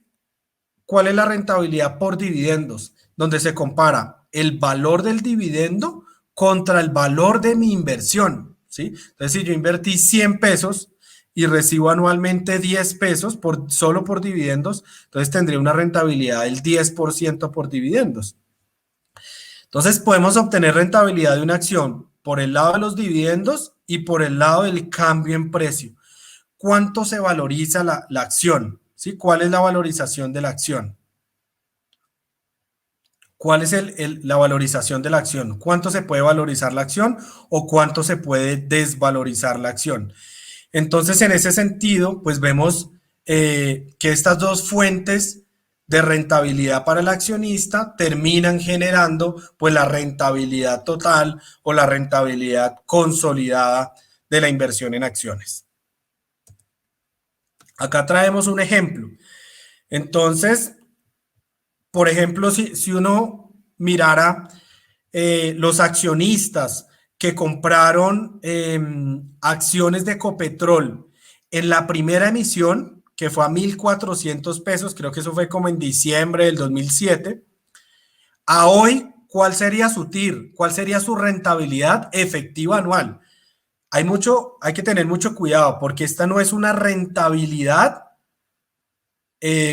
la rentabilidad por dividendos? Donde se compara el valor del dividendo contra el valor de mi inversión, ¿sí? Entonces, si yo invertí 100 pesos y recibo anualmente 10 pesos solo por dividendos, entonces tendría una rentabilidad del 10% por dividendos. Entonces, podemos obtener rentabilidad de una acción por el lado de los dividendos y por el lado del cambio en precio. ¿Cuánto se valoriza la acción? ¿Sí? ¿Cuál es la valorización de la acción? ¿Cuál es la valorización de la acción? ¿Cuánto se puede valorizar la acción o cuánto se puede desvalorizar la acción? Entonces, en ese sentido, pues vemos que estas dos fuentes de rentabilidad para el accionista terminan generando pues la rentabilidad total o la rentabilidad consolidada de la inversión en acciones. Acá traemos un ejemplo. Entonces, por ejemplo, si uno mirara los accionistas que compraron acciones de Ecopetrol en la primera emisión, que fue a 1.400 pesos, creo que eso fue como en diciembre del 2007, a hoy, ¿cuál sería su TIR? ¿Cuál sería su rentabilidad efectiva anual? Hay que tener mucho cuidado porque esta no es una rentabilidad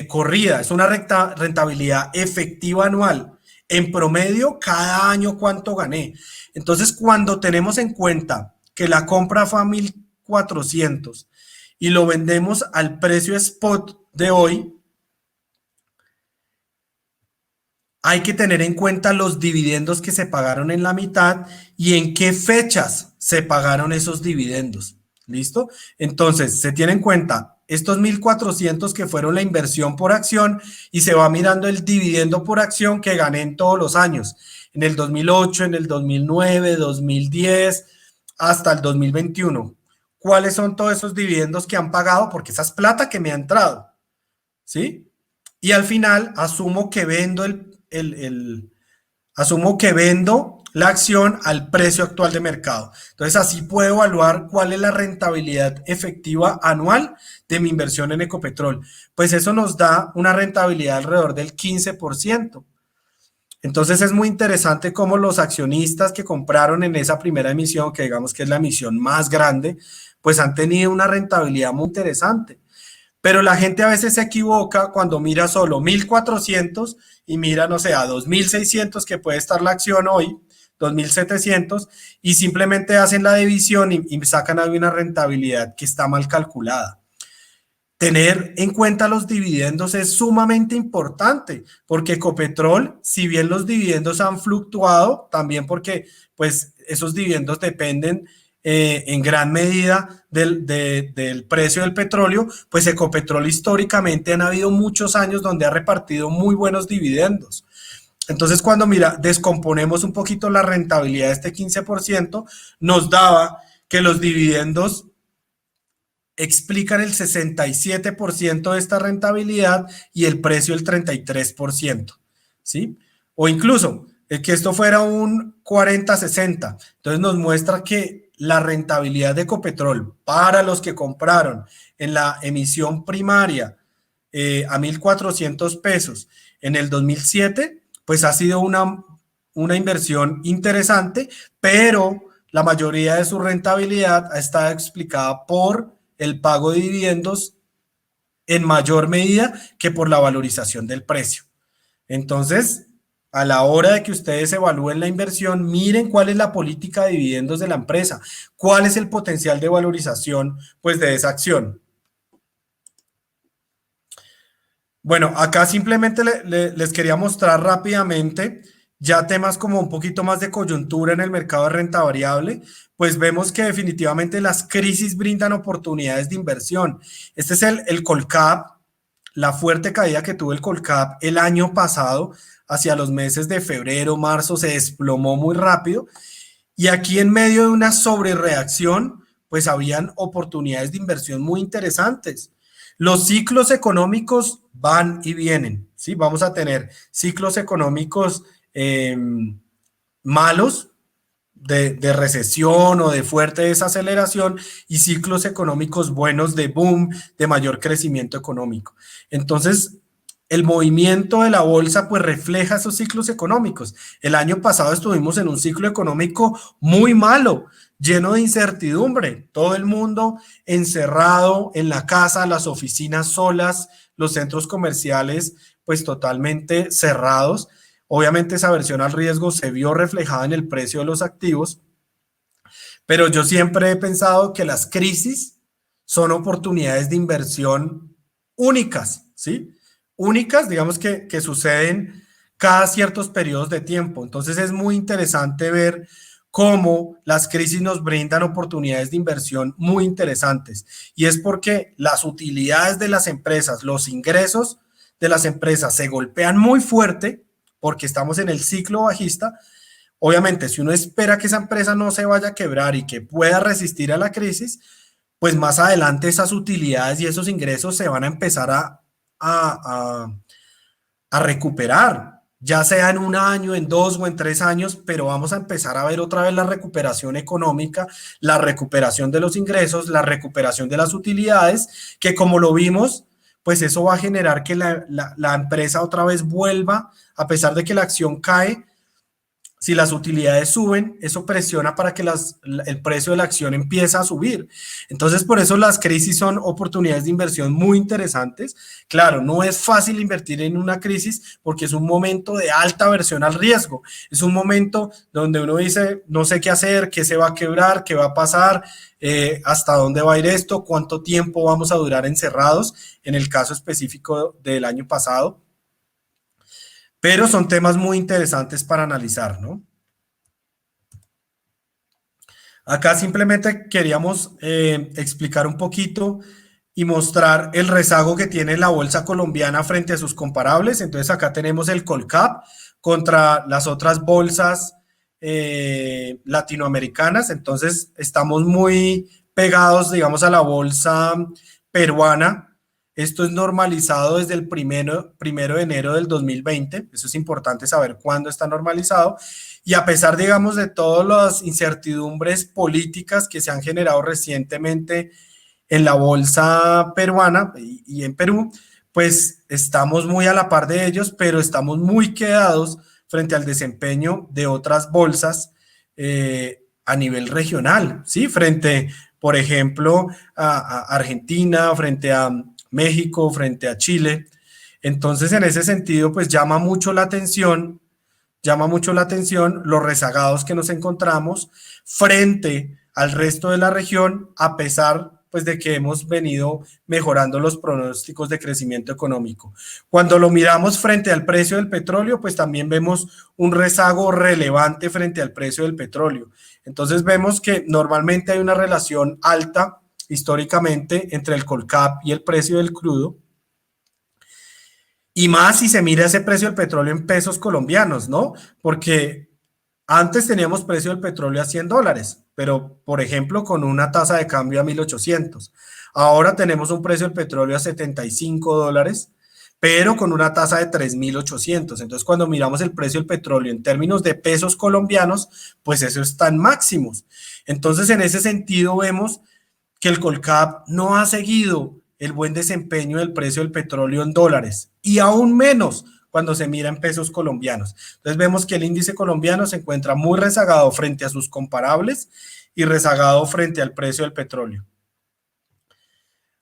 corrida, es una rentabilidad efectiva anual. En promedio, cada año cuánto gané. Entonces, cuando tenemos en cuenta que la compra fue a 1.400 y lo vendemos al precio spot de hoy, hay que tener en cuenta los dividendos que se pagaron en la mitad y en qué fechas se pagaron esos dividendos. ¿Listo? Entonces, se tiene en cuenta estos 1.400 que fueron la inversión por acción y se va mirando el dividendo por acción que gané en todos los años, en el 2008, en el 2009, 2010, hasta el 2021. ¿Cuáles son todos esos dividendos que han pagado? Porque esa es plata que me ha entrado, ¿sí? Y al final asumo que vendo asumo que vendo la acción al precio actual de mercado. Entonces, así puedo evaluar cuál es la rentabilidad efectiva anual de mi inversión en Ecopetrol. Pues eso nos da una rentabilidad alrededor del 15%. Entonces, es muy interesante cómo los accionistas que compraron en esa primera emisión, que digamos que es la emisión más grande, pues han tenido una rentabilidad muy interesante. Pero la gente a veces se equivoca cuando mira solo 1.400 y mira, no sé, a 2.600 que puede estar la acción hoy, 2.700, y simplemente hacen la división y sacan ahí una rentabilidad que está mal calculada. Tener en cuenta los dividendos es sumamente importante, porque Ecopetrol, si bien los dividendos han fluctuado, también porque pues esos dividendos dependen en gran medida del precio del petróleo, pues Ecopetrol históricamente han habido muchos años donde ha repartido muy buenos dividendos. Entonces, cuando descomponemos un poquito la rentabilidad de este 15%, nos daba que los dividendos explican el 67% de esta rentabilidad y el precio el 33%, ¿sí? O incluso que esto fuera un 40-60. Entonces nos muestra que la rentabilidad de Ecopetrol para los que compraron en la emisión primaria a 1.400 pesos en el 2007, pues ha sido una inversión interesante, pero la mayoría de su rentabilidad está explicada por el pago de dividendos en mayor medida que por la valorización del precio. Entonces, a la hora de que ustedes evalúen la inversión, miren cuál es la política de dividendos de la empresa, cuál es el potencial de valorización pues, de esa acción. Bueno, acá simplemente les quería mostrar rápidamente ya temas como un poquito más de coyuntura en el mercado de renta variable, pues vemos que definitivamente las crisis brindan oportunidades de inversión. Este es el Colcap, la fuerte caída que tuvo el Colcap el año pasado, hacia los meses de febrero, marzo, se desplomó muy rápido. Y aquí en medio de una sobrereacción, pues habían oportunidades de inversión muy interesantes. Los ciclos económicos van y vienen, ¿sí? Vamos a tener ciclos económicos malos, de recesión o de fuerte desaceleración y ciclos económicos buenos de boom, de mayor crecimiento económico. Entonces, el movimiento de la bolsa pues refleja esos ciclos económicos. El año pasado estuvimos en un ciclo económico muy malo, lleno de incertidumbre, todo el mundo encerrado en la casa, las oficinas solas, los centros comerciales pues totalmente cerrados. Obviamente esa aversión al riesgo se vio reflejada en el precio de los activos, pero yo siempre he pensado que las crisis son oportunidades de inversión únicas, ¿sí? Únicas, digamos que suceden cada ciertos periodos de tiempo. Entonces es muy interesante ver cómo las crisis nos brindan oportunidades de inversión muy interesantes. Y es porque las utilidades de las empresas, los ingresos de las empresas se golpean muy fuerte porque estamos en el ciclo bajista. Obviamente, si uno espera que esa empresa no se vaya a quebrar y que pueda resistir a la crisis, pues más adelante esas utilidades y esos ingresos se van a empezar a, a recuperar, ya sea en un año, en 2 o en 3 años, pero vamos a empezar a ver otra vez la recuperación económica, la recuperación de los ingresos, la recuperación de las utilidades, que como lo vimos, pues eso va a generar que la empresa otra vez vuelva, a pesar de que la acción cae. Si las utilidades suben, eso presiona para que el precio de la acción empiece a subir. Entonces, por eso las crisis son oportunidades de inversión muy interesantes. Claro, no es fácil invertir en una crisis porque es un momento de alta aversión al riesgo. Es un momento donde uno dice, no sé qué hacer, qué se va a quebrar, qué va a pasar, hasta dónde va a ir esto, cuánto tiempo vamos a durar encerrados, en el caso específico del año pasado. Pero son temas muy interesantes para analizar, ¿no? Acá simplemente queríamos explicar un poquito y mostrar el rezago que tiene la bolsa colombiana frente a sus comparables. Entonces acá tenemos el Colcap contra las otras bolsas latinoamericanas. Entonces estamos muy pegados, digamos, a la bolsa peruana. Esto es normalizado desde el primero de enero del 2020. Eso es importante saber cuándo está normalizado. Y a pesar, digamos, de todas las incertidumbres políticas que se han generado recientemente en la bolsa peruana y en Perú, pues estamos muy a la par de ellos, pero estamos muy quedados frente al desempeño de otras bolsas a nivel regional, ¿sí? Frente, por ejemplo, a Argentina, frente a México, frente a Chile. Entonces, en ese sentido, pues llama mucho la atención los rezagados que nos encontramos frente al resto de la región, a pesar pues de que hemos venido mejorando los pronósticos de crecimiento económico. Cuando lo miramos frente al precio del petróleo, pues también vemos un rezago relevante frente al precio del petróleo. Entonces vemos que normalmente hay una relación alta históricamente entre el Colcap y el precio del crudo, y más si se mira ese precio del petróleo en pesos colombianos, ¿no? Porque antes teníamos precio del petróleo a $100, pero por ejemplo con una tasa de cambio a 1.800. Ahora tenemos un precio del petróleo a $75, pero con una tasa de 3.800. Entonces cuando miramos el precio del petróleo en términos de pesos colombianos, pues eso está en máximos. Entonces en ese sentido vemos que el Colcap no ha seguido el buen desempeño del precio del petróleo en dólares y aún menos cuando se mira en pesos colombianos. Entonces vemos que el índice colombiano se encuentra muy rezagado frente a sus comparables y rezagado frente al precio del petróleo.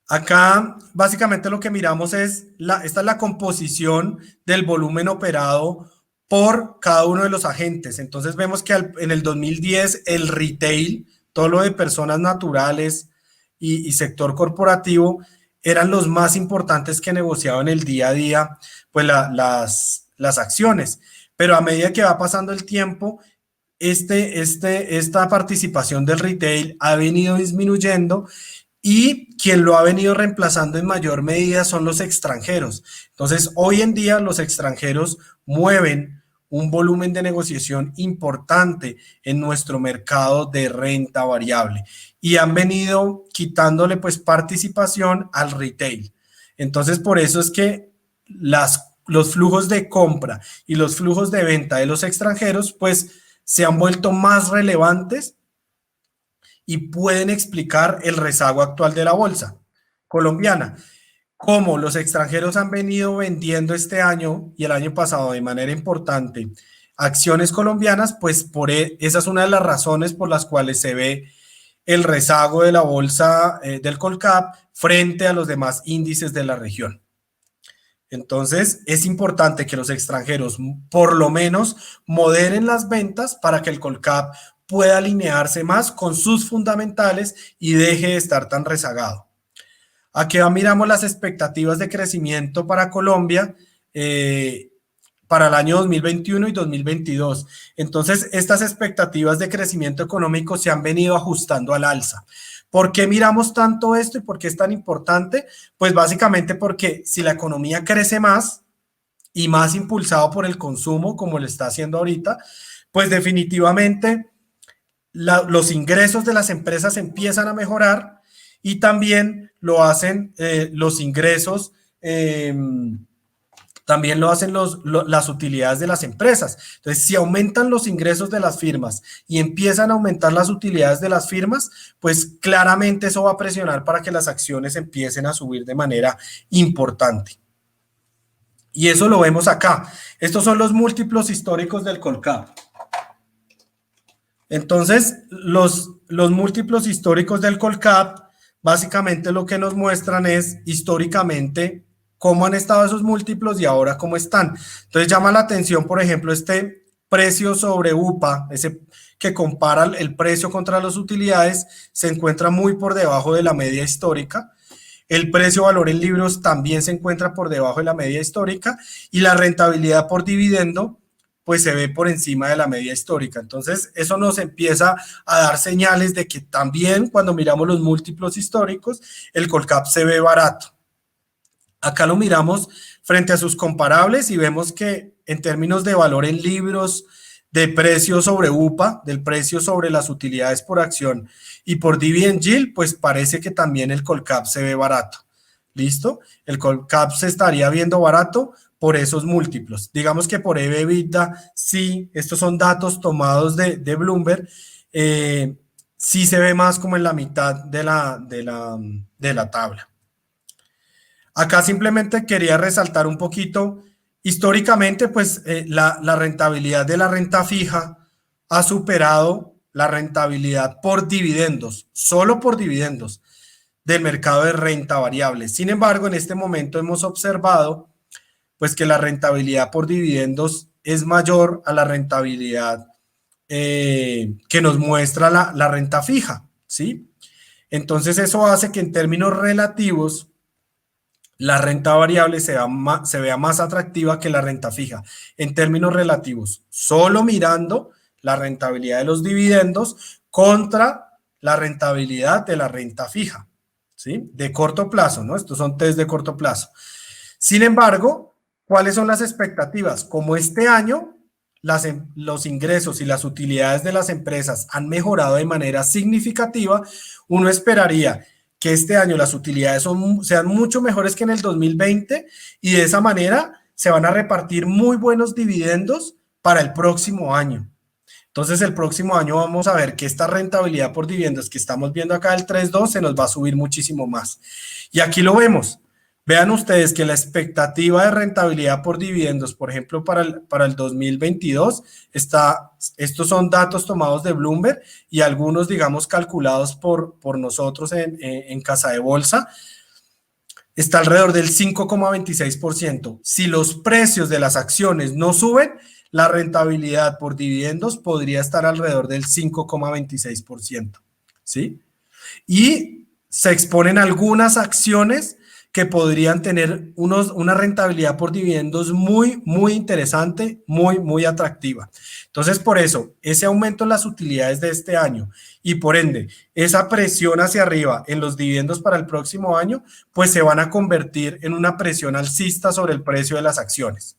Acá básicamente lo que miramos es, esta es la composición del volumen operado por cada uno de los agentes. Entonces vemos que en el 2010 el retail, todo lo de personas naturales y sector corporativo, eran los más importantes que negociaban el día a día, pues las acciones. Pero a medida que va pasando el tiempo, esta participación del retail ha venido disminuyendo y quien lo ha venido reemplazando en mayor medida son los extranjeros. Entonces, hoy en día los extranjeros mueven un volumen de negociación importante en nuestro mercado de renta variable y han venido quitándole pues participación al retail. Entonces, por eso es que los flujos de compra y los flujos de venta de los extranjeros pues se han vuelto más relevantes y pueden explicar el rezago actual de la bolsa colombiana. Como los extranjeros han venido vendiendo este año y el año pasado de manera importante acciones colombianas, pues esa es una de las razones por las cuales se ve el rezago de la bolsa del Colcap frente a los demás índices de la región. Entonces, es importante que los extranjeros por lo menos moderen las ventas para que el Colcap pueda alinearse más con sus fundamentales y deje de estar tan rezagado. Aquí miramos las expectativas de crecimiento para Colombia. para el año 2021 y 2022. Entonces, estas expectativas de crecimiento económico se han venido ajustando al alza. ¿Por qué miramos tanto esto y por qué es tan importante? Pues básicamente porque si la economía crece más y más impulsado por el consumo, como lo está haciendo ahorita, pues definitivamente los ingresos de las empresas empiezan a mejorar y también lo hacen los ingresos, también lo hacen las utilidades de las empresas. Entonces, si aumentan los ingresos de las firmas y empiezan a aumentar las utilidades de las firmas, pues claramente eso va a presionar para que las acciones empiecen a subir de manera importante. Y eso lo vemos acá. Estos son los múltiplos históricos del Colcap. Entonces, los múltiplos históricos del Colcap, básicamente lo que nos muestran es históricamente cómo han estado esos múltiplos y ahora cómo están. Entonces, llama la atención, por ejemplo, este precio sobre UPA, ese que compara el precio contra las utilidades, se encuentra muy por debajo de la media histórica. El precio valor en libros también se encuentra por debajo de la media histórica y la rentabilidad por dividendo pues se ve por encima de la media histórica. Entonces, eso nos empieza a dar señales de que también cuando miramos los múltiplos históricos, el Colcap se ve barato. Acá lo miramos frente a sus comparables y vemos que en términos de valor en libros, de precio sobre UPA, del precio sobre las utilidades por acción y por dividend yield, pues parece que también el Colcap se ve barato. ¿Listo? El Colcap se estaría viendo barato por esos múltiplos. Digamos que por EV/EBITDA, sí, estos son datos tomados de Bloomberg, sí se ve más como en la mitad de la tabla. Acá simplemente quería resaltar un poquito, históricamente, pues la rentabilidad de la renta fija ha superado la rentabilidad por dividendos, solo por dividendos, del mercado de renta variable. Sin embargo, en este momento hemos observado pues que la rentabilidad por dividendos es mayor a la rentabilidad que nos muestra la renta fija, ¿sí? Entonces eso hace que en términos relativos la renta variable se vea más atractiva que la renta fija. En términos relativos, solo mirando la rentabilidad de los dividendos contra la rentabilidad de la renta fija, ¿sí? De corto plazo, ¿no? Estos son test de corto plazo. Sin embargo, ¿cuáles son las expectativas? Como este año los ingresos y las utilidades de las empresas han mejorado de manera significativa, uno esperaría que este año las utilidades sean mucho mejores que en el 2020 y de esa manera se van a repartir muy buenos dividendos para el próximo año. Entonces, el próximo año vamos a ver que esta rentabilidad por dividendos que estamos viendo acá del 3.2 se nos va a subir muchísimo más. Y aquí lo vemos. Vean ustedes que la expectativa de rentabilidad por dividendos, por ejemplo, para el 2022, estos son datos tomados de Bloomberg y algunos, digamos, calculados por nosotros en Casa de Bolsa, está alrededor del 5,26%. Si los precios de las acciones no suben, la rentabilidad por dividendos podría estar alrededor del 5,26%, ¿sí? Y se exponen algunas acciones que podrían tener una rentabilidad por dividendos muy, muy interesante, muy, muy atractiva. Entonces, por eso, ese aumento en las utilidades de este año y por ende, esa presión hacia arriba en los dividendos para el próximo año, pues se van a convertir en una presión alcista sobre el precio de las acciones.